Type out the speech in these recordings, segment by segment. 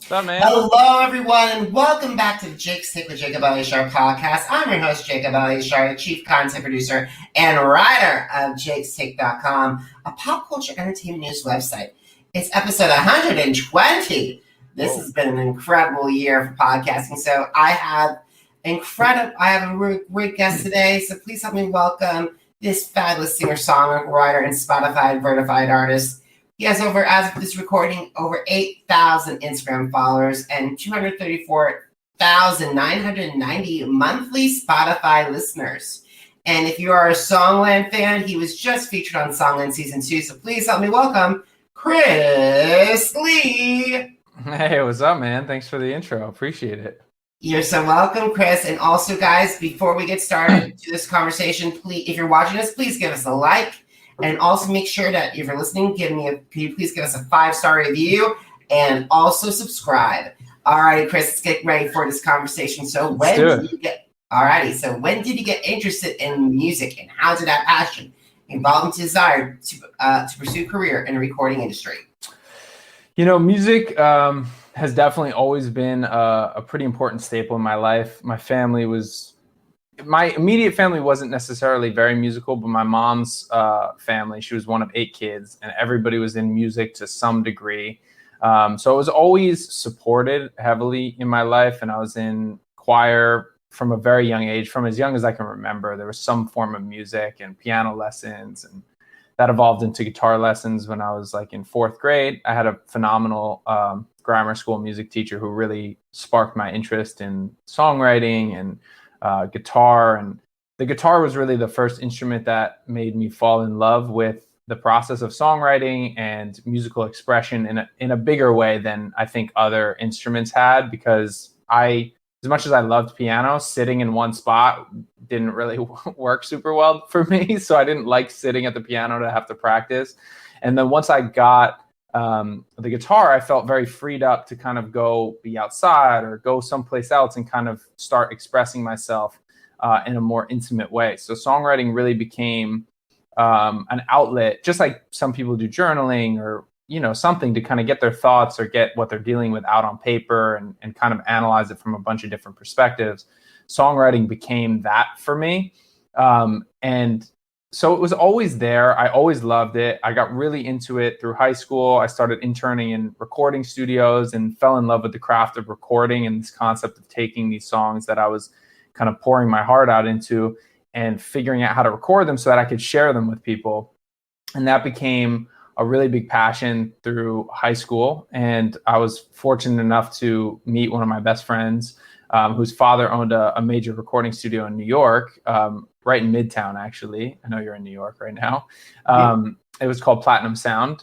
What's up, man? Hello, everyone, and welcome back to the Jake's Take with Jacob Elyachar Podcast. I'm your host, Jacob Elyachar, the chief content producer and writer of jakestake.com, a pop culture entertainment news website. It's episode 120. This has been an incredible year for podcasting. So I have a great guest today. So please help me welcome this fabulous singer-songwriter and Spotify verified artist. He has as of this recording, over 8,000 Instagram followers and 234,990 monthly Spotify listeners. And if you are a Songland fan, he was just featured on Songland Season 2. So please help me welcome ChrisLee. Hey, what's up, man? Thanks for the intro. Appreciate it. You're so welcome, Chris. And also, guys, before we get started to this conversation, please, if you're watching us, please give us a like. And also make sure that if you're listening, can you please give us a 5-star review and also subscribe. All right, Chris, let's get ready for this conversation. So when did you get interested in music, and how did that passion evolve into desire to pursue a career in the recording industry? You know, music has definitely always been a pretty important staple in my life. My immediate family wasn't necessarily very musical, but my mom's family, she was one of 8 kids, and everybody was in music to some degree. So it was always supported heavily in my life, and I was in choir from a very young age, from as young as I can remember. There was some form of music and piano lessons, and that evolved into guitar lessons when I was like in 4th grade. I had a phenomenal grammar school music teacher who really sparked my interest in songwriting and guitar, and the guitar was really the first instrument that made me fall in love with the process of songwriting and musical expression in a bigger way than I think other instruments had, because as much as I loved piano, sitting in one spot didn't really work super well for me. So I didn't like sitting at the piano to have to practice. And then once I got the guitar, I felt very freed up to kind of go be outside or go someplace else and kind of start expressing myself in a more intimate way. So songwriting really became an outlet, just like some people do journaling or, you know, something to kind of get their thoughts or get what they're dealing with out on paper and kind of analyze it from a bunch of different perspectives. Songwriting became that for me. And so it was always there. I always loved it. I got really into it through high school. I started interning in recording studios and fell in love with the craft of recording and this concept of taking these songs that I was kind of pouring my heart out into and figuring out how to record them so that I could share them with people. And that became a really big passion through high school. And I was fortunate enough to meet one of my best friends whose father owned a major recording studio in New York, right in Midtown, actually. I know you're in New York right now. It was called Platinum Sound.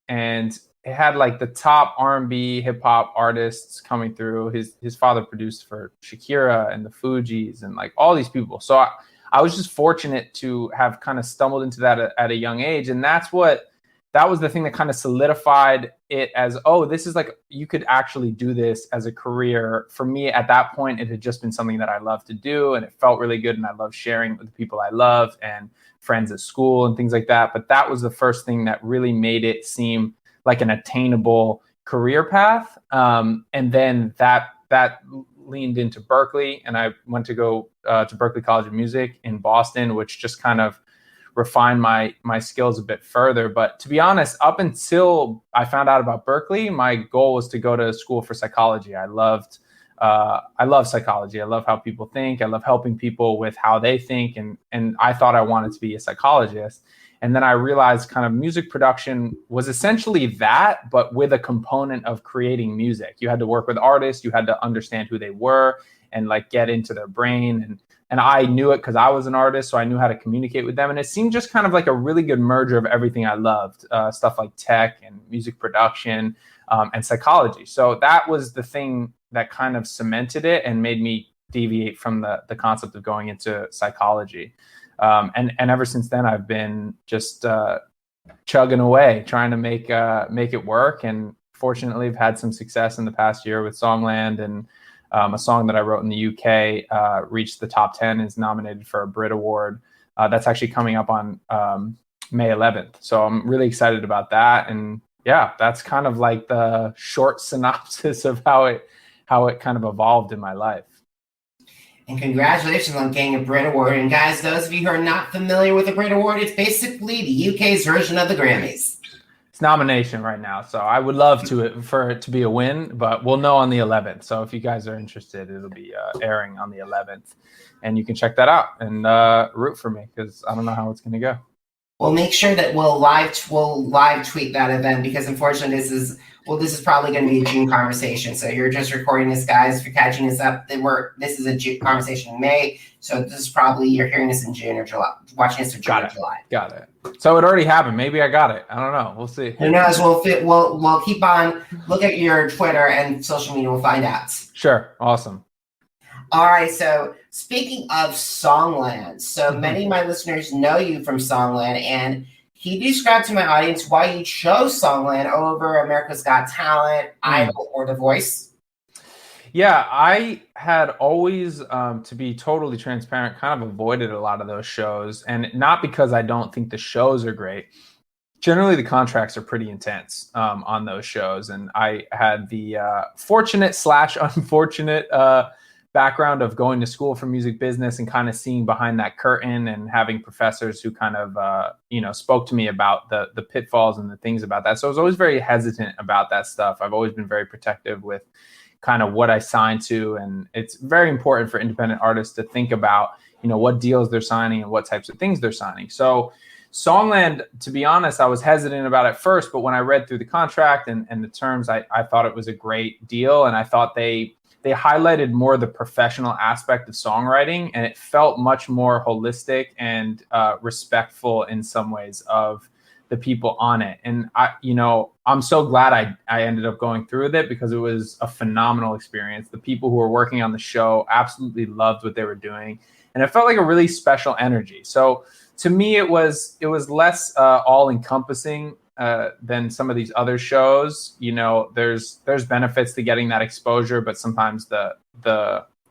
And it had like the top R&B hip hop artists coming through. His father produced for Shakira and the Fugees and like all these people. So I was just fortunate to have kind of stumbled into that at a young age. And that was the thing that kind of solidified it as, oh, this is like, you could actually do this as a career. For me at that point, it had just been something that I loved to do, and it felt really good, and I loved sharing it with the people I love and friends at school and things like that. But that was the first thing that really made it seem like an attainable career path. And then that leaned into Berklee, and I went to go to Berklee College of Music in Boston, which just kind of refine my skills a bit further. But to be honest, up until I found out about Berklee, my goal was to go to school for psychology. I love psychology. I love how people think. I love helping people with how they think. And I thought I wanted to be a psychologist. And then I realized kind of music production was essentially that, but with a component of creating music. You had to work with artists. You had to understand who they were and like get into their brain. And I knew it because I was an artist, so I knew how to communicate with them. And it seemed just kind of like a really good merger of everything I loved, stuff like tech and music production and psychology. So that was the thing that kind of cemented it and made me deviate from the concept of going into psychology. And ever since then, I've been just chugging away, trying to make it work. And fortunately, I've had some success in the past year with Songland, and a song that I wrote in the UK reached the top 10, is nominated for a Brit Award. That's actually coming up on May 11th. So I'm really excited about that. And yeah, that's kind of like the short synopsis of how it kind of evolved in my life. And congratulations on getting a Brit Award. And guys, those of you who are not familiar with the Brit Award, it's basically the UK's version of the Grammys. It's nomination right now, so I would love for it to be a win, but we'll know on the 11th. So if you guys are interested, it'll be airing on the 11th, and you can check that out and root for me, because I don't know how it's going to go. We'll make sure that we'll live tweet that event, because unfortunately this is probably going to be a June conversation. So you're just recording this, guys. If you're catching this up, this is a June conversation in May. So this is probably, you're hearing this in June or July, watching this in June or July. Got it. So it already happened. Maybe I got it. I don't know. We'll see. Who knows? We'll keep on. Look at your Twitter and social media. We'll find out. Sure. Awesome. All right. So speaking of Songland, so many of my listeners know you from Songland, and can you describe to my audience why you chose Songland over America's Got Talent, Idol, or The Voice? Yeah, I had always, to be totally transparent, kind of avoided a lot of those shows, and not because I don't think the shows are great. Generally, the contracts are pretty intense on those shows, and I had the fortunate/unfortunate background of going to school for music business and kind of seeing behind that curtain and having professors who kind of, spoke to me about the pitfalls and the things about that. So I was always very hesitant about that stuff. I've always been very protective with kind of what I sign to. And it's very important for independent artists to think about, what deals they're signing and what types of things they're signing. So Songland, to be honest, I was hesitant about it first, but when I read through the contract and the terms, I thought it was a great deal. And I thought they highlighted more the professional aspect of songwriting, and it felt much more holistic and respectful in some ways of the people on it. And I'm so glad I ended up going through with it, because it was a phenomenal experience. The people who were working on the show absolutely loved what they were doing, and it felt like a really special energy. So to me, it was less all encompassing than some of these other shows. There's benefits to getting that exposure, but sometimes the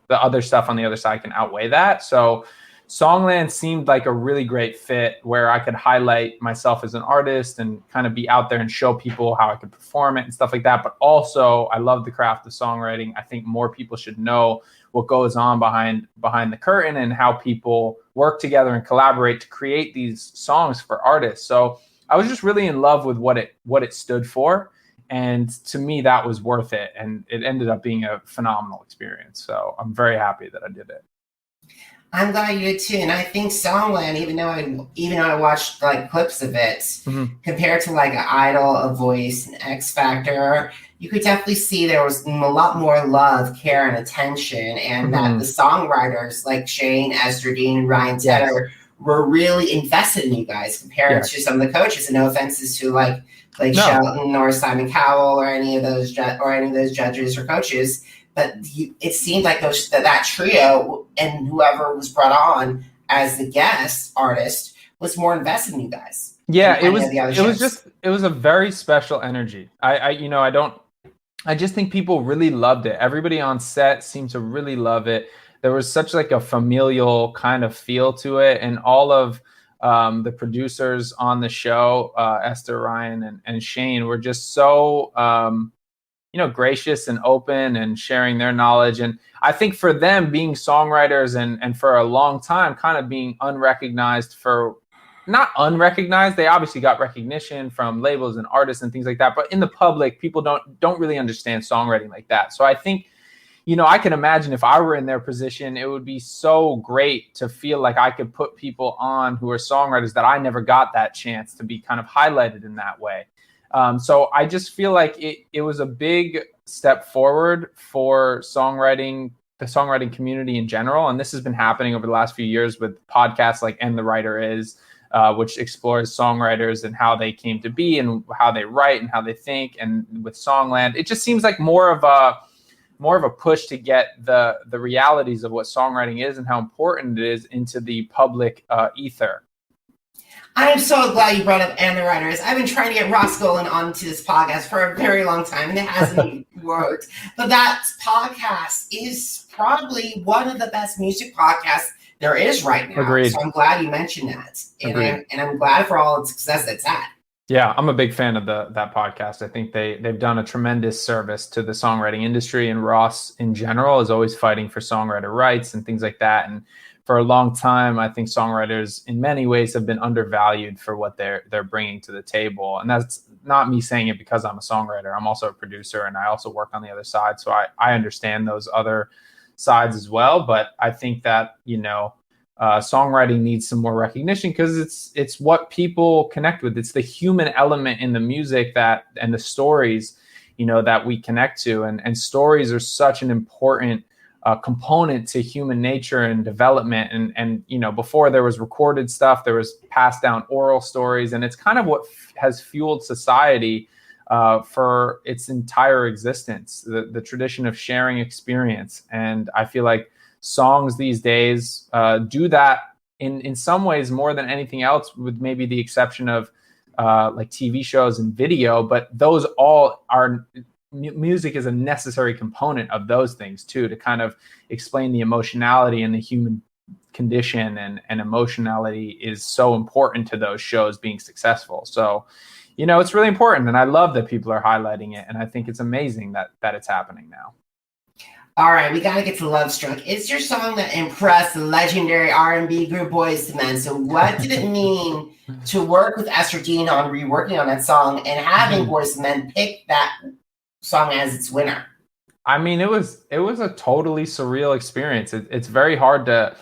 other stuff on the other side can outweigh that. So Songland seemed like a really great fit, where I could highlight myself as an artist and kind of be out there and show people how I could perform it and stuff like that. But also, I love the craft of songwriting. I think more people should know what goes on behind the curtain and how people work together and collaborate to create these songs for artists. So I was just really in love with what it stood for. And to me, that was worth it. And it ended up being a phenomenal experience. So I'm very happy that I did it. I'm glad you did too. And I think Songland, even though I watched like clips of it, compared to like an Idol, A Voice, an X Factor, you could definitely see there was a lot more love, care, and attention, and that the songwriters like Shane, Esther Dean, and Ryan Tedder were really invested in you guys compared to some of the coaches. And no offenses to like Shelton or Simon Cowell or any of those judges or coaches. But it seemed like that trio and whoever was brought on as the guest artist was more invested in you guys. Yeah, it was a very special energy. I just think people really loved it. Everybody on set seemed to really love it. There was such like a familial kind of feel to it, and all of the producers on the show, Esther, Ryan, and Shane, were just so gracious and open and sharing their knowledge. And I think for them, being songwriters and for a long time kind of being unrecognized, not unrecognized, they obviously got recognition from labels and artists and things like that, but in the public, people don't really understand songwriting like that. So I think, I can imagine if I were in their position, it would be so great to feel like I could put people on who are songwriters that I never got that chance to be kind of highlighted in that way. So I just feel like it was a big step forward for the songwriting community in general. And this has been happening over the last few years with podcasts like And the Writer Is, which explores songwriters and how they came to be and how they write and how they think. And with Songland, it just seems like more of a push to get the realities of what songwriting is and how important it is into the public ether. I am so glad you brought up And the Writers. I've been trying to get Ross Golan onto this podcast for a very long time, and it hasn't worked. But that podcast is probably one of the best music podcasts there is right now. Agreed. So I'm glad you mentioned that. And I'm glad for all the success that's had. Yeah, I'm a big fan of that podcast. I think they've done a tremendous service to the songwriting industry, and Ross in general is always fighting for songwriter rights and things like that. And for a long time, I think songwriters in many ways have been undervalued for what they're bringing to the table. And that's not me saying it because I'm a songwriter. I'm also a producer, and I also work on the other side, so I understand those other sides as well. But I think that songwriting needs some more recognition because it's what people connect with. It's the human element in the music and the stories, that we connect to, and stories are such an important component to human nature and development. And before there was recorded stuff, there was passed down oral stories, and it's kind of what has fueled society for its entire existence. The tradition of sharing experience, and I feel like songs these days do that in some ways more than anything else, with maybe the exception of like TV shows and video, but those all are music is a necessary component of those things too, to kind of explain the emotionality and the human condition, and emotionality is so important to those shows being successful. So it's really important, and I love that people are highlighting it, and I think it's amazing that it's happening now. All right, we gotta get to Lovestruck. It's your song that impressed the legendary R&B group Boyz II Men. So what did it mean to work with Esther Dean on reworking on that song and having Boyz II Men pick that song as its winner? I mean, it was a totally surreal experience. It's very hard to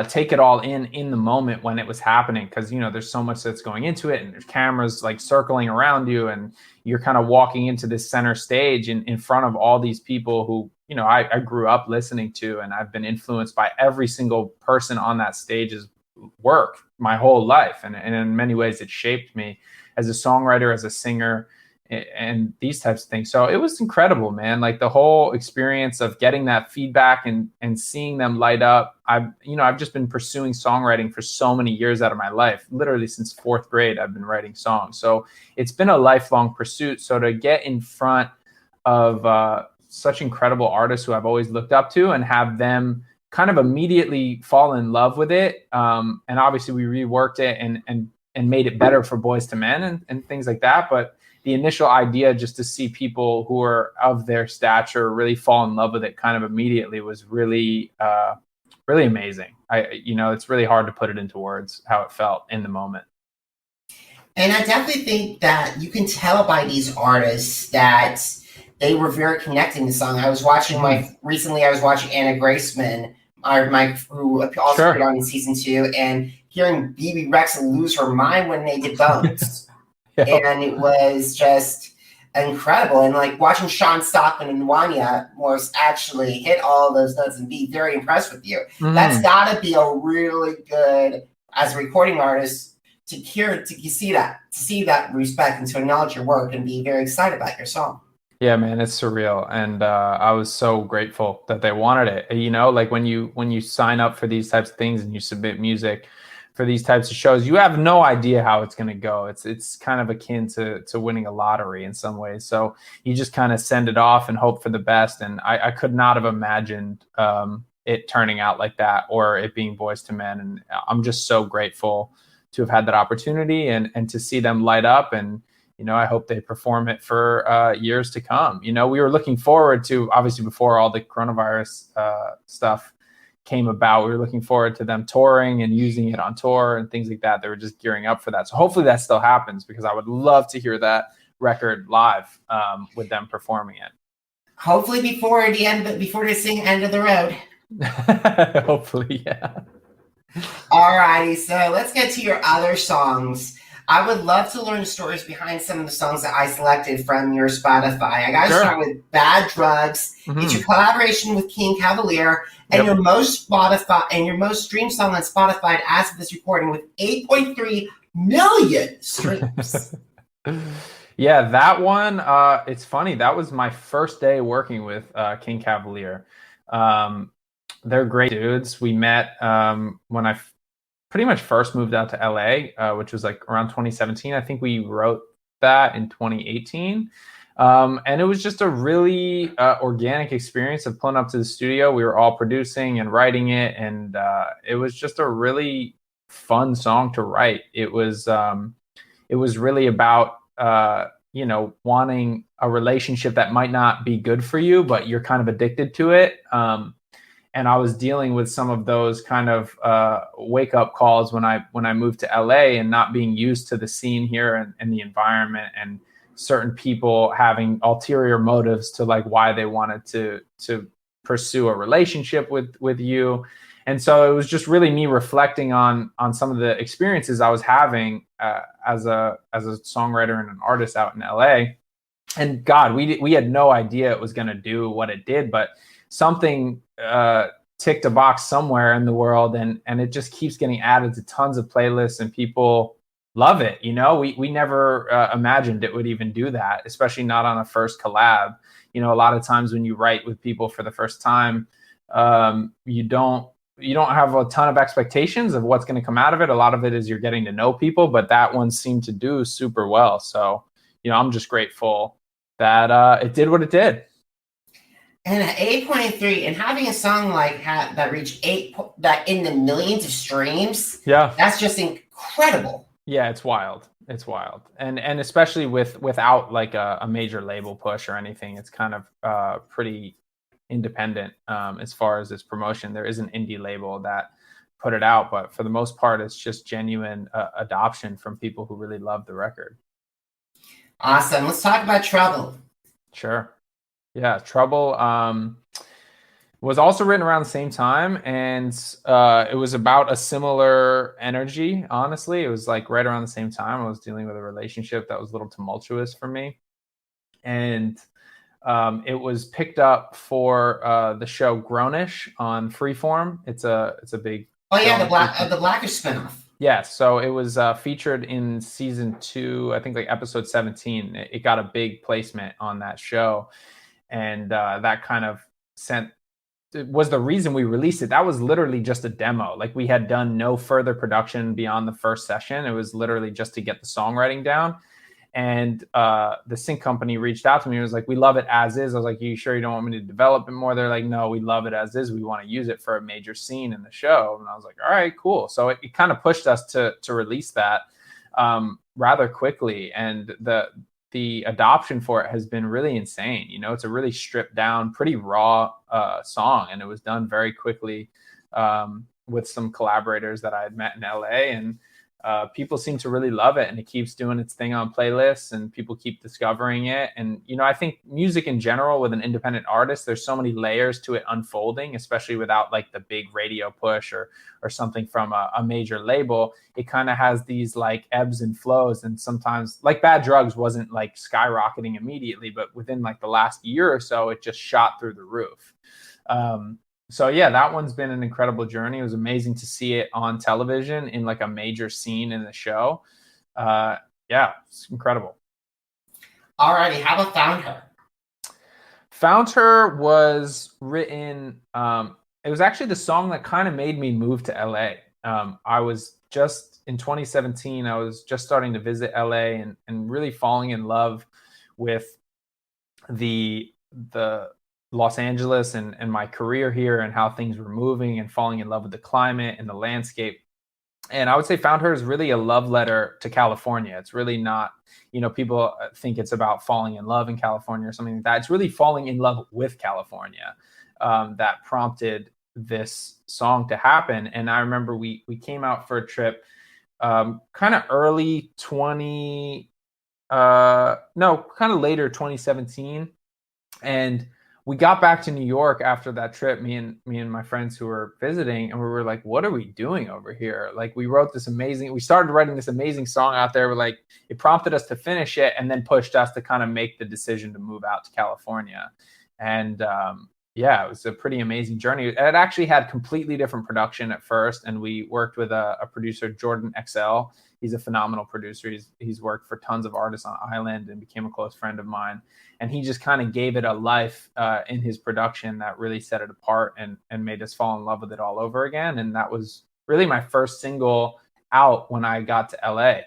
take it all in the moment when it was happening, because there's so much that's going into it, and there's cameras like circling around you, and you're kind of walking into this center stage in front of all these people who I grew up listening to, and I've been influenced by every single person on that stage's work my whole life, and in many ways it shaped me as a songwriter, as a singer, and these types of things. So it was incredible, man. Like the whole experience of getting that feedback and seeing them light up. I've just been pursuing songwriting for so many years out of my life. Literally since 4th grade, I've been writing songs. So it's been a lifelong pursuit. So to get in front of such incredible artists who I've always looked up to, and have them kind of immediately fall in love with it. And obviously we reworked it and made it better for Boyz II Men and things like that. But the initial idea, just to see people who are of their stature really fall in love with it kind of immediately, was really, really amazing. It's really hard to put it into words how it felt in the moment. And I definitely think that you can tell by these artists that they were very connecting the song. I was watching Anna Graceman, who also appeared on in season 2, and hearing BB Rexa lose her mind when they did Bones. And it was just incredible. And like watching Sean Stockman and Wanya Morris actually hit all those notes and be very impressed with you. That's got to be a really good, as a recording artist, to see that respect and to acknowledge your work and be very excited about your song. Yeah, man, it's surreal. And I was so grateful that they wanted it. Like when you sign up for these types of things and you submit music for these types of shows, you have no idea how it's going to go. It's kind of akin to winning a lottery in some ways. So you just kind of send it off and hope for the best. And I could not have imagined it turning out like that, or it being Boyz II Men. And I'm just so grateful to have had that opportunity and to see them light up. And I hope they perform it for years to come. We were looking forward to, obviously before all the coronavirus stuff came about, we were looking forward to them touring and using it on tour and things like that. They were just gearing up for that. So hopefully that still happens, because I would love to hear that record live with them performing it. Hopefully before they sing End of the Road. Hopefully, yeah. Alrighty, so let's get to your other songs. I would love to learn the stories behind some of the songs that I selected from your Spotify. I got to start with Bad Drugs. It's your collaboration with King Cavalier, and your most streamed song on Spotify as of this recording, with 8.3 million streams. Yeah, that one. It's funny. That was my first day working with King Cavalier. They're great dudes. We met when I pretty much first moved out to LA, which was like around 2017. I think we wrote that in 2018. And it was just a really organic experience of pulling up to the studio. We were all producing and writing it. And it was just a really fun song to write. It was it was really about, wanting a relationship that might not be good for you, but you're kind of addicted to it. And I was dealing with some of those kind of wake up calls when I moved to LA, and not being used to the scene here and the environment, and certain people having ulterior motives to like why they wanted to pursue a relationship with you. And so it was just really me reflecting on some of the experiences I was having as a songwriter and an artist out in LA. And God, we had no idea it was going to do what it did, but something ticked a box somewhere in the world, and it just keeps getting added to tons of playlists, and people love it. We never imagined it would even do that, especially not on a first collab. A lot of times when you write with people for the first time, you don't have a ton of expectations of what's going to come out of it. A lot of it is you're getting to know people, but that one seemed to do super well. So, I'm just grateful that it did what it did. And at 8.3, and having a song like that reach that in the millions of streams, that's just incredible. Yeah, it's wild. It's wild, and especially without like a major label push or anything, it's kind of pretty independent as far as its promotion. There is an indie label that put it out, but for the most part, it's just genuine adoption from people who really love the record. Awesome. Let's talk about Trouble. Sure. Yeah, Trouble was also written around the same time, and it was about a similar energy, honestly. It was like right around the same time I was dealing with a relationship that was a little tumultuous for me. And it was picked up for the show Grownish on Freeform. It's a big... Oh yeah, the Blackish spinoff. Yeah, so it was featured in season 2, I think like episode 17. It got a big placement on that show. And that kind of was the reason we released it. That was literally just a demo. Like, we had done no further production beyond the first session. It was literally just to get the songwriting down. And the sync company reached out to me and was like, we love it as is. I was like, you sure you don't want me to develop it more? They're like, no, we love it as is. We want to use it for a major scene in the show. And I was like, all right, cool. So it kind of pushed us to release that rather quickly. And the adoption for it has been really insane. It's a really stripped down, pretty raw song. And it was done very quickly with some collaborators that I had met in LA. And people seem to really love it, and it keeps doing its thing on playlists, and people keep discovering it. And, I think music in general with an independent artist, there's so many layers to it unfolding, especially without like the big radio push or something from a major label. It kind of has these like ebbs and flows. And sometimes, like Bad Drugs wasn't like skyrocketing immediately, but within like the last year or so, it just shot through the roof. So yeah, that one's been an incredible journey. It was amazing to see it on television in like a major scene in the show. Yeah, it's incredible. Alrighty, how about Found Her? Found Her was written, it was actually the song that kind of made me move to LA. I was just in 2017, I was just starting to visit LA and really falling in love with the Los Angeles and my career here and how things were moving, and falling in love with the climate and the landscape. And I would say Found Her is really a love letter to California. It's really not, people think it's about falling in love in California or something like that. It's really falling in love with California that prompted this song to happen. And I remember we came out for a trip kind of early kind of later 2017. And we got back to New York after that trip, me and my friends who were visiting, and we were like, what are we doing over here? Like, we started writing this amazing song out there. We're like, it prompted us to finish it, and then pushed us to kind of make the decision to move out to California. And yeah, it was a pretty amazing journey. It actually had completely different production at first, and we worked with a producer, Jordan XL. He's a phenomenal producer. He's worked for tons of artists on Island and became a close friend of mine. And he just kind of gave it a life in his production that really set it apart and made us fall in love with it all over again. And that was really my first single out when I got to LA.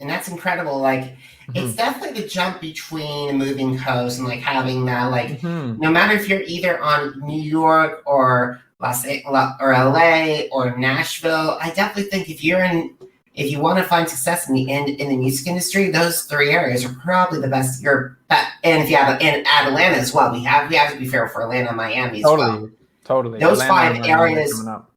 And that's incredible. Like, it's definitely the jump between moving coast and like having that, like, no matter if you're either on New York or LA or Nashville, I definitely think if you're in if you want to find success in the music industry, those three areas are probably the best. And if you have and add Atlanta as well, we have to be fair for Atlanta and Miami as well. Totally. Those Atlanta 5 areas coming up.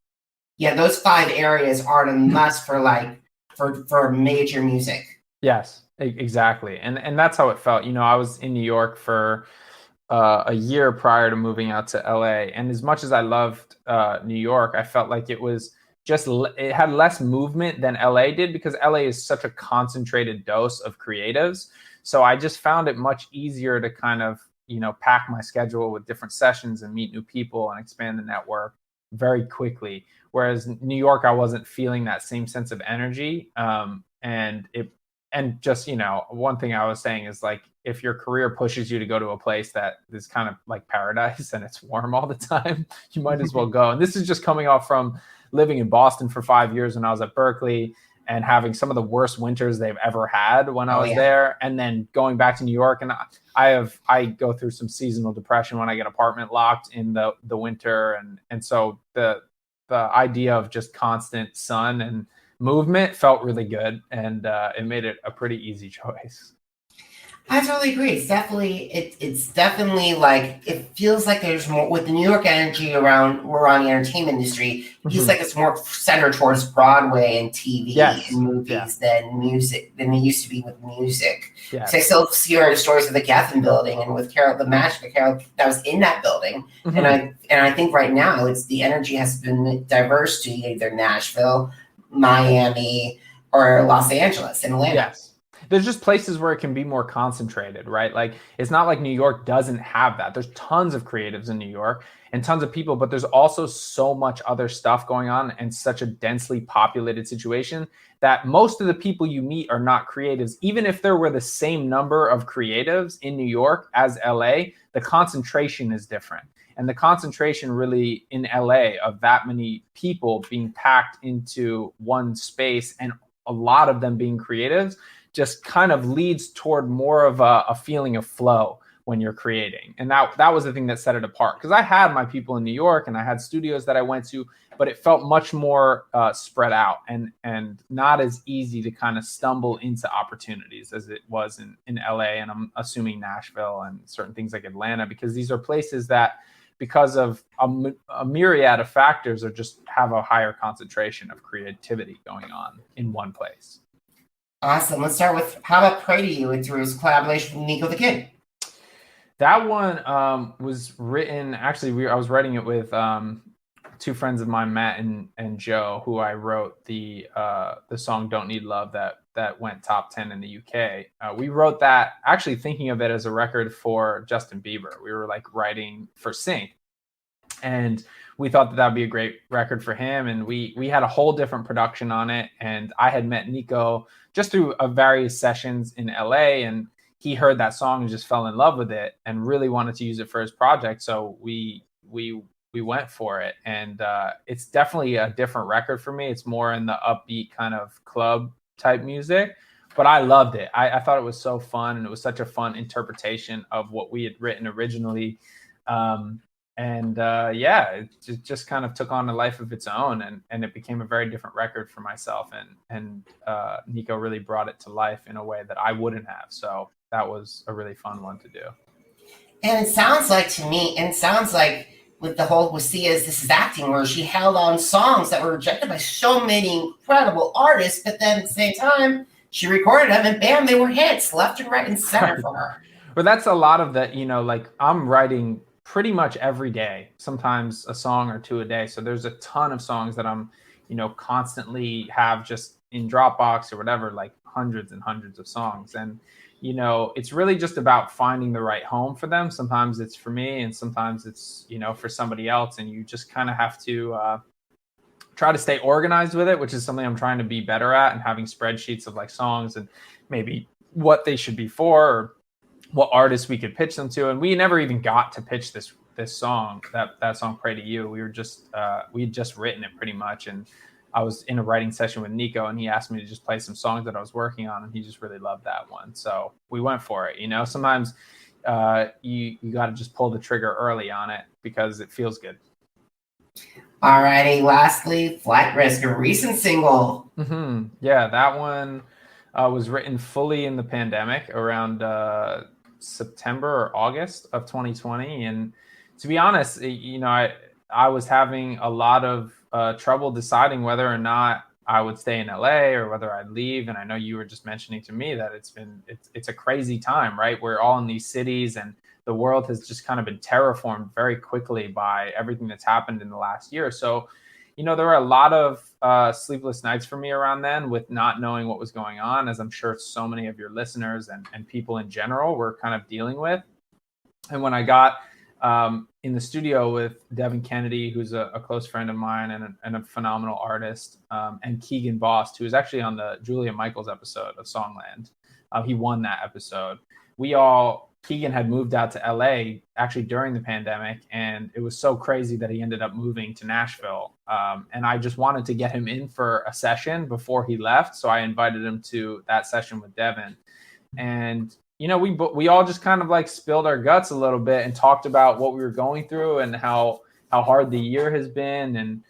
Yeah, those 5 areas are a must for major music. Yes, exactly. And that's how it felt. I was in New York for a year prior to moving out to LA. And as much as I loved New York, I felt like it was it had less movement than LA did, because LA is such a concentrated dose of creatives. So I just found it much easier to kind of, pack my schedule with different sessions and meet new people and expand the network very quickly. Whereas New York, I wasn't feeling that same sense of energy. And just, one thing I was saying is, like, if your career pushes you to go to a place that is kind of like paradise and it's warm all the time, you might as well go. And this is just coming off from living in Boston for 5 years when I was at Berkeley and having some of the worst winters they've ever had when I was there. And then going back to New York, and I go through some seasonal depression when I get apartment locked in the winter. And so the idea of just constant sun and movement felt really good, and it made it a pretty easy choice. I totally agree. It's definitely like, it feels like there's more with the New York energy around the entertainment industry. It feels like it's more centered towards Broadway and TV and movies than music than it used to be with music. Yes. So I still hear the stories of the Gethin building and with the magic of Carol that was in that building. And I think right now the energy has been diverse to either Nashville, Miami, or Los Angeles and Atlanta. Yes. There's just places where it can be more concentrated, right? Like, it's not like New York doesn't have that. There's tons of creatives in New York and tons of people, but there's also so much other stuff going on and such a densely populated situation that most of the people you meet are not creatives. Even if there were the same number of creatives in New York as LA, the concentration is different. And the concentration really in LA of that many people being packed into one space and a lot of them being creatives just kind of leads toward more of a feeling of flow when you're creating. And that was the thing that set it apart. Because I had my people in New York and I had studios that I went to, but it felt much more spread out and not as easy to kind of stumble into opportunities as it was in LA. And I'm assuming Nashville and certain things like Atlanta, because these are places that, because of a myriad of factors, or just have a higher concentration of creativity going on in one place. Awesome. Let's start with, how about Pray to You? It was a collaboration with Nico the Kid. That one was written, actually, I was writing it with two friends of mine, Matt and Joe, who I wrote the song Don't Need Love that went top 10 in the UK. We wrote that actually thinking of it as a record for Justin Bieber. We were like writing for Sync. And we thought that would be a great record for him. And we had a whole different production on it. And I had met Nico just through various sessions in LA, and he heard that song and just fell in love with it and really wanted to use it for his project. So we went for it. And it's definitely a different record for me. It's more in the upbeat kind of club type music, but I loved it. I thought it was so fun, and it was such a fun interpretation of what we had written originally. It just kind of took on a life of its own, and it became a very different record for myself. And Nico really brought it to life in a way that I wouldn't have. So that was a really fun one to do. And it sounds like to me, with the whole with Sia's This Is Acting, where she held on songs that were rejected by so many incredible artists, but then at the same time, she recorded them and bam, they were hits left and right and center for her. Well, that's a lot of that, like, I'm writing pretty much every day, sometimes a song or two a day. So there's a ton of songs that I'm, constantly have just in Dropbox or whatever, like hundreds and hundreds of songs. And, it's really just about finding the right home for them. Sometimes it's for me and sometimes it's, for somebody else. And you just kind of have to try to stay organized with it, which is something I'm trying to be better at, and having spreadsheets of like songs and maybe what they should be for, or what artists we could pitch them to. And we never even got to pitch this song, that song Pray to You. We were just we had just written it pretty much, and I was in a writing session with Nico, and he asked me to just play some songs that I was working on, and he just really loved that one. So we went for it. Sometimes you got to just pull the trigger early on it because it feels good. Alrighty, lastly, Flight Risk, a recent single. Yeah, that one was written fully in the pandemic around September or August of 2020. And to be honest, I was having a lot of trouble deciding whether or not I would stay in LA or whether I'd leave. And I know you were just mentioning to me that it's a crazy time, right? We're all in these cities, and the world has just kind of been terraformed very quickly by everything that's happened in the last year. So there were a lot of sleepless nights for me around then with not knowing what was going on, as I'm sure so many of your listeners and people in general were kind of dealing with. And when I got in the studio with Devin Kennedy, who's a close friend of mine and a phenomenal artist, and Keegan Bost, who was actually on the Julia Michaels episode of Songland. He won that episode. Keegan had moved out to LA actually during the pandemic, and it was so crazy that he ended up moving to Nashville. And I just wanted to get him in for a session before he left. So I invited him to that session with Devin. And, we all just kind of like spilled our guts a little bit and talked about what we were going through and how hard the year has been. And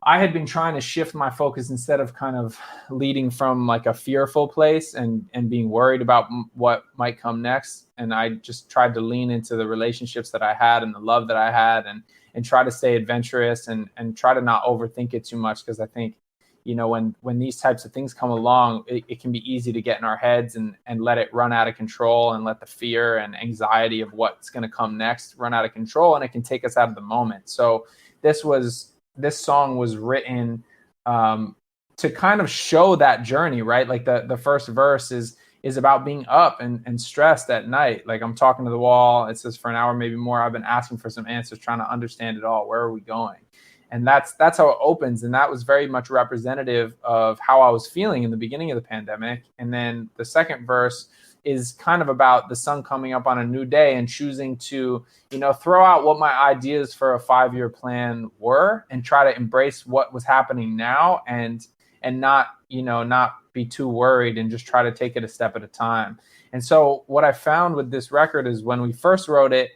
I had been trying to shift my focus instead of kind of leading from like a fearful place and being worried about what might come next. And I just tried to lean into the relationships that I had and the love that I had and try to stay adventurous and try to not overthink it too much. Because I think, when these types of things come along, it can be easy to get in our heads and let it run out of control and let the fear and anxiety of what's going to come next run out of control. And it can take us out of the moment. So this song was written to kind of show that journey, right? Like the first verse is about being up and stressed at night. Like I'm talking to the wall. It says for an hour, maybe more, I've been asking for some answers, trying to understand it all. Where are we going? And that's how it opens. And that was very much representative of how I was feeling in the beginning of the pandemic. And then the second verse is kind of about the sun coming up on a new day and choosing to, throw out what my ideas for a 5-year plan were and try to embrace what was happening now and not be too worried and just try to take it a step at a time. And so what I found with this record is when we first wrote it,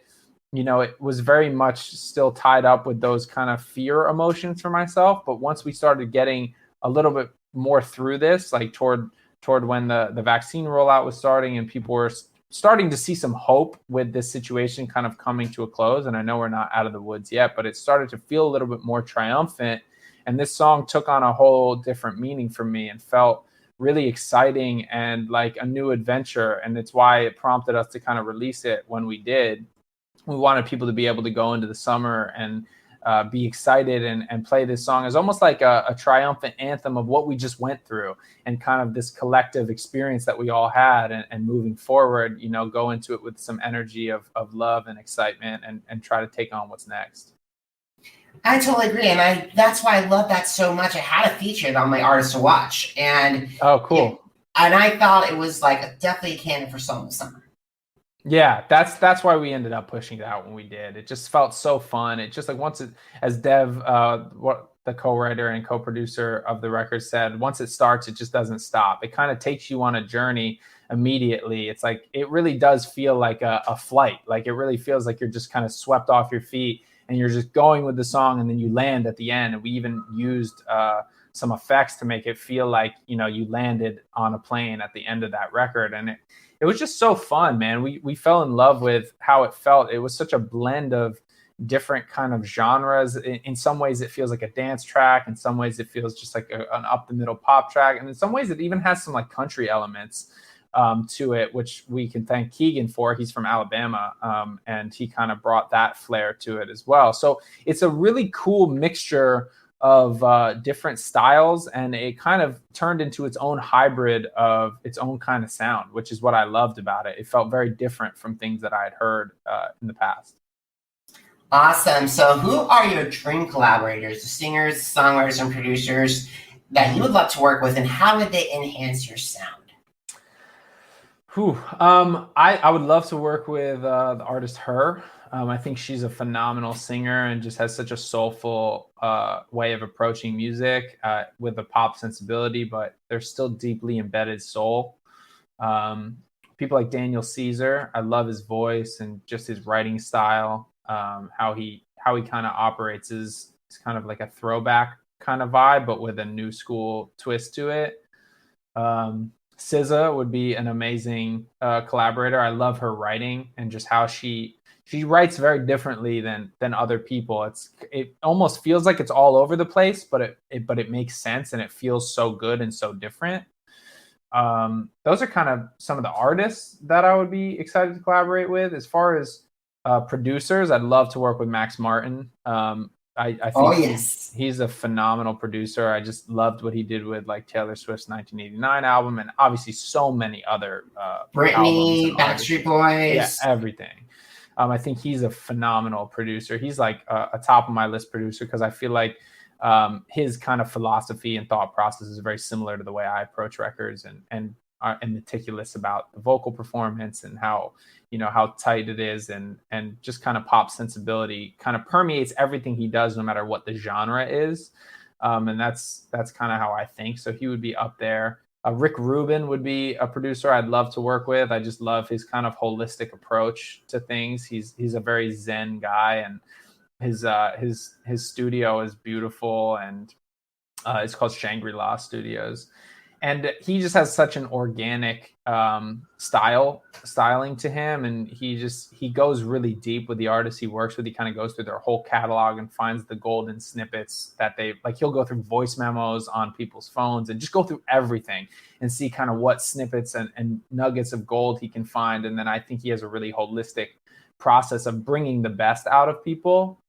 it was very much still tied up with those kind of fear emotions for myself. But once we started getting a little bit more through this, like toward when the vaccine rollout was starting and people were starting to see some hope with this situation kind of coming to a close. And I know we're not out of the woods yet, but it started to feel a little bit more triumphant. And this song took on a whole different meaning for me and felt really exciting and like a new adventure. And it's why it prompted us to kind of release it when we did. We wanted people to be able to go into the summer and be excited and play this song as almost like a triumphant anthem of what we just went through and kind of this collective experience that we all had and moving forward, go into it with some energy of love and excitement and try to take on what's next. I totally agree. And that's why I love that so much. I had it featured on my artist to watch. And oh, cool. And I thought it was like definitely a candidate for Song of the Summer. Yeah, that's why we ended up pushing it out when we did. It just felt so fun. It just like as Dev, what the co-writer and co-producer of the record said, once it starts, it just doesn't stop. It kind of takes you on a journey immediately. It's like, it really does feel like a flight. Like it really feels like you're just kind of swept off your feet and you're just going with the song and then you land at the end. And we even used some effects to make it feel like, you landed on a plane at the end of that record. And it was just so fun, man. We fell in love with how it felt. It was such a blend of different kind of genres. In some ways, it feels like a dance track. In some ways, it feels just like an up the middle pop track. And in some ways, it even has some like country elements to it, which we can thank Keegan for. He's from Alabama, and he kind of brought that flair to it as well. So it's a really cool mixture of different styles, and it kind of turned into its own hybrid of its own kind of sound, which is what I loved about it. It felt very different from things that I had heard in the past. Awesome. So who are your dream collaborators, the singers, songwriters, and producers that you would love to work with, and how would they enhance your sound? I would love to work with the artist Her. I think she's a phenomenal singer and just has such a soulful way of approaching music with a pop sensibility, but there's still deeply embedded soul. People like Daniel Caesar, I love his voice and just his writing style, how he kind of operates It's kind of like a throwback kind of vibe, but with a new school twist to it. SZA would be an amazing collaborator. I love her writing and just how she writes very differently than other people. It almost feels like it's all over the place, but it makes sense and it feels so good and so different. Those are kind of some of the artists that I would be excited to collaborate with. As far as producers, I'd love to work with Max Martin. I think he's a phenomenal producer. I just loved what he did with like Taylor Swift's 1989 album, and obviously so many other Britney, Backstreet Boys, yeah, everything. I think he's a phenomenal producer. He's like a top of my list producer because I feel like his kind of philosophy and thought process is very similar to the way I approach records, and meticulous about the vocal performance and how tight it is, and just kind of pop sensibility kind of permeates everything he does, no matter what the genre is. And that's kind of how I think. So he would be up there. Rick Rubin would be a producer I'd love to work with. I just love his kind of holistic approach to things. He's a very zen guy, and his studio is beautiful, and it's called Shangri-La Studios. And he just has such an organic styling to him, and he goes really deep with the artists he works with. He kind of goes through their whole catalog and finds the golden snippets that they like. He'll go through voice memos on people's phones and just go through everything and see kind of what snippets and nuggets of gold he can find. And then I think he has a really holistic process of bringing the best out of people.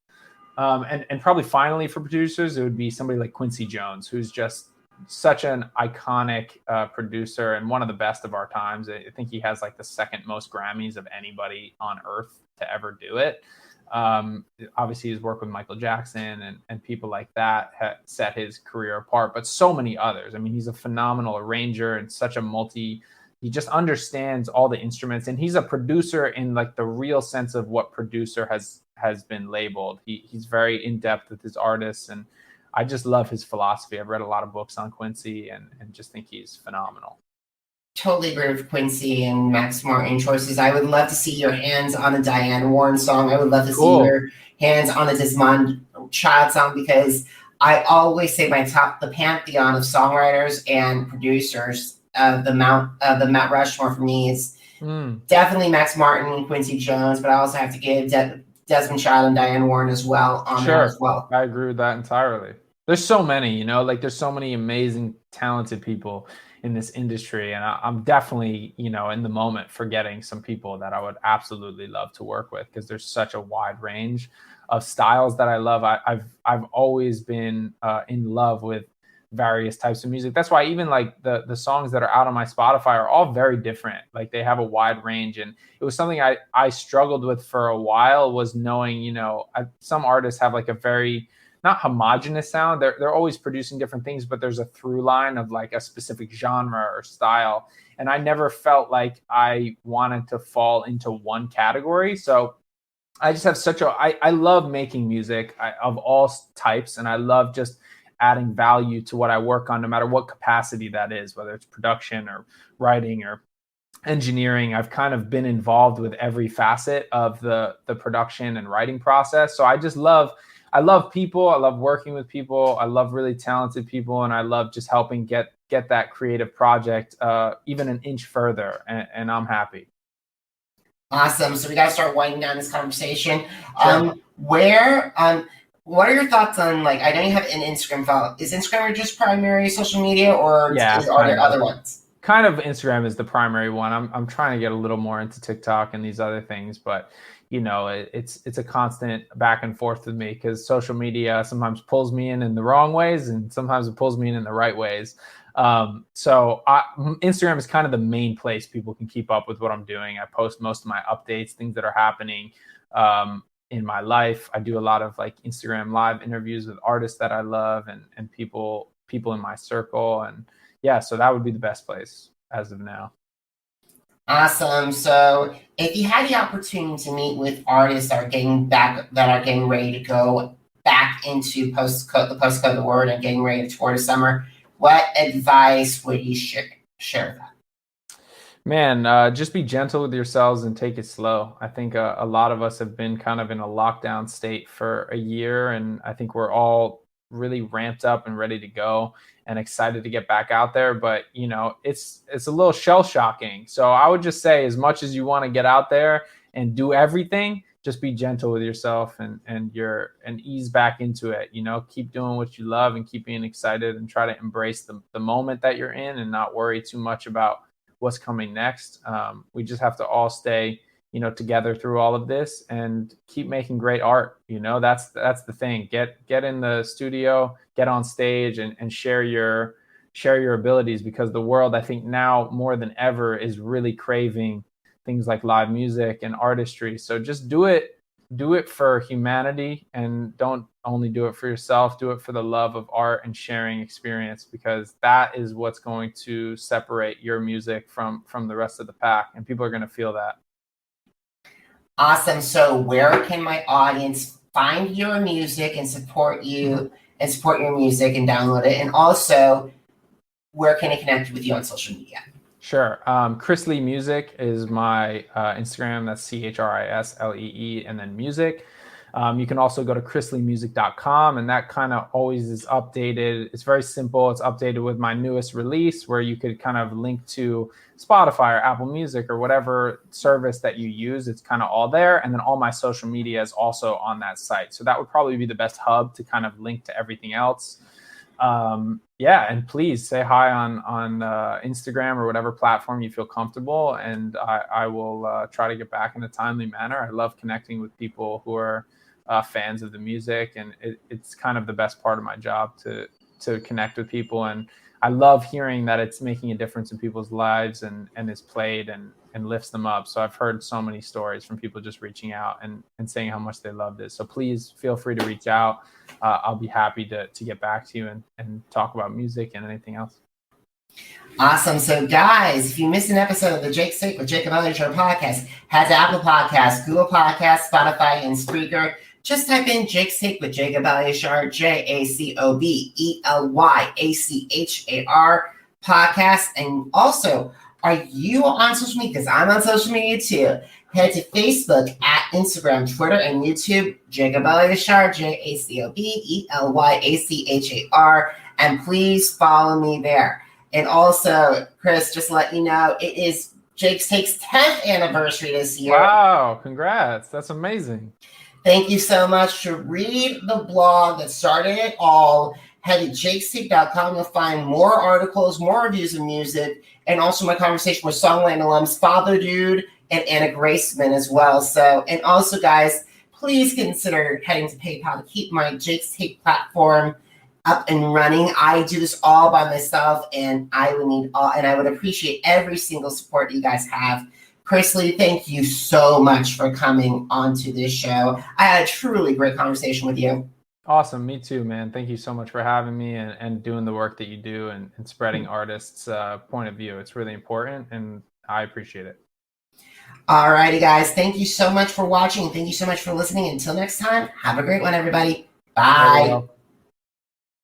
And probably finally for producers, it would be somebody like Quincy Jones, who's just such an iconic producer and one of the best of our times. I think he has like the second most Grammys of anybody on earth to ever do it. Obviously his work with Michael Jackson and people like that set his career apart, but so many others. I mean, he's a phenomenal arranger and such a he just understands all the instruments, and he's a producer in like the real sense of what producer has been labeled. He's very in depth with his artists, and I just love his philosophy. I've read a lot of books on Quincy and just think he's phenomenal. Totally agree with Quincy and Max Martin choices. I would love to see your hands on a Diane Warren song. I would love to see your hands on a Desmond Child song, because I always say the pantheon of songwriters and producers, the Mount Rushmore for me is definitely Max Martin and Quincy Jones, but I also have to give Desmond Child and Diane Warren as well on there as well. I agree with that entirely. There's so many, like there's so many amazing, talented people in this industry. And I'm definitely, in the moment forgetting some people that I would absolutely love to work with, because there's such a wide range of styles that I love. I've always been in love with various types of music. That's why even like the songs that are out on my Spotify are all very different. Like they have a wide range, and it was something I struggled with for a while, was knowing, some artists have like a very not homogenous sound. They're always producing different things, but there's a through line of like a specific genre or style. And I never felt like I wanted to fall into one category. So I just have I love making music of all types, and I love just adding value to what I work on, no matter what capacity that is, whether it's production or writing or engineering. I've kind of been involved with every facet of the production and writing process. So I love people. I love working with people. I love really talented people, and I love just helping get that creative project even an inch further. And I'm happy. Awesome. So we got to start winding down this conversation. Sure. What are your thoughts on, like, I know you have an Instagram follow. Is Instagram just primary social media, or are there other ones? Kind of Instagram is the primary one. I'm trying to get a little more into TikTok and these other things, but it's a constant back and forth with me, because social media sometimes pulls me in the wrong ways, and sometimes it pulls me in the right ways. So Instagram is kind of the main place people can keep up with what I'm doing. I post most of my updates, things that are happening in my life. I do a lot of like Instagram live interviews with artists that I love and people in my circle. And yeah, so that would be the best place as of now. Awesome. So if you had the opportunity to meet with artists that are getting ready to go back into the postcode word and getting ready to tour the summer, what advice would you share with them? Man, just be gentle with yourselves and take it slow. I think a lot of us have been kind of in a lockdown state for a year, and I think we're all really ramped up and ready to go and excited to get back out there. But it's a little shell shocking. So I would just say, as much as you want to get out there and do everything, just be gentle with yourself and ease back into it. Keep doing what you love and keep being excited and try to embrace the moment that you're in and not worry too much about what's coming next. We just have to all stay, together through all of this and keep making great art. That's the thing. Get in the studio, get on stage, and share your abilities, because the world, I think now more than ever, is really craving things like live music and artistry. So just do it for humanity, and don't only do it for yourself. Do it for the love of art and sharing experience, because that is what's going to separate your music from the rest of the pack, and people are going to feel that. Awesome. So where can my audience find your music and support you and support your music and download it? And also, where can I connect with you on social media? Sure. ChrisLee Music is my Instagram. That's ChrisLee and then music. You can also go to chrisleemusic.com, and that kind of always is updated. It's very simple. It's updated with my newest release, where you could kind of link to Spotify or Apple Music or whatever service that you use. It's kind of all there. And then all my social media is also on that site. So that would probably be the best hub to kind of link to everything else. And please say hi on Instagram or whatever platform you feel comfortable, and I will try to get back in a timely manner. I love connecting with people who are fans of the music, and it's kind of the best part of my job to connect with people. And I love hearing that it's making a difference in people's lives and is played and lifts them up. So I've heard so many stories from people just reaching out and saying how much they loved it. So please feel free to reach out. I'll be happy to get back to you and talk about music and anything else. Awesome. So guys, if you missed an episode of the Jake Sick with Jacob Elyachar Podcast, has Apple Podcasts, Google Podcasts, Spotify, and Spreaker. Just type in Jake Sick with Jacob Elyachar, JACOBELYACHAR podcast. And also, are you on social media? Because I'm on social media too. Head to Facebook, at Instagram, Twitter, and YouTube, Jacob Elyachar, JACOBELYACHAR, and please follow me there. And also, Chris, just to let you know, it is Jake's Take's 10th anniversary this year. Wow, congrats. That's amazing. Thank you so much. To read the blog that started it all, head to jakestake.com. You'll find more articles, more reviews of music, and also my conversation with Songland alums Father Dude and Anna Graceman as well. So, and also, guys, please consider heading to PayPal to keep my Jake's Take platform up and running. I do this all by myself, and I would appreciate every single support you guys have. ChrisLee, thank you so much for coming onto this show. I had a truly great conversation with you. Awesome. Me too, man. Thank you so much for having me and doing the work that you do and spreading artists' point of view. It's really important, and I appreciate it. All righty, guys. Thank you so much for watching. Thank you so much for listening. Until next time, have a great one, everybody. Bye.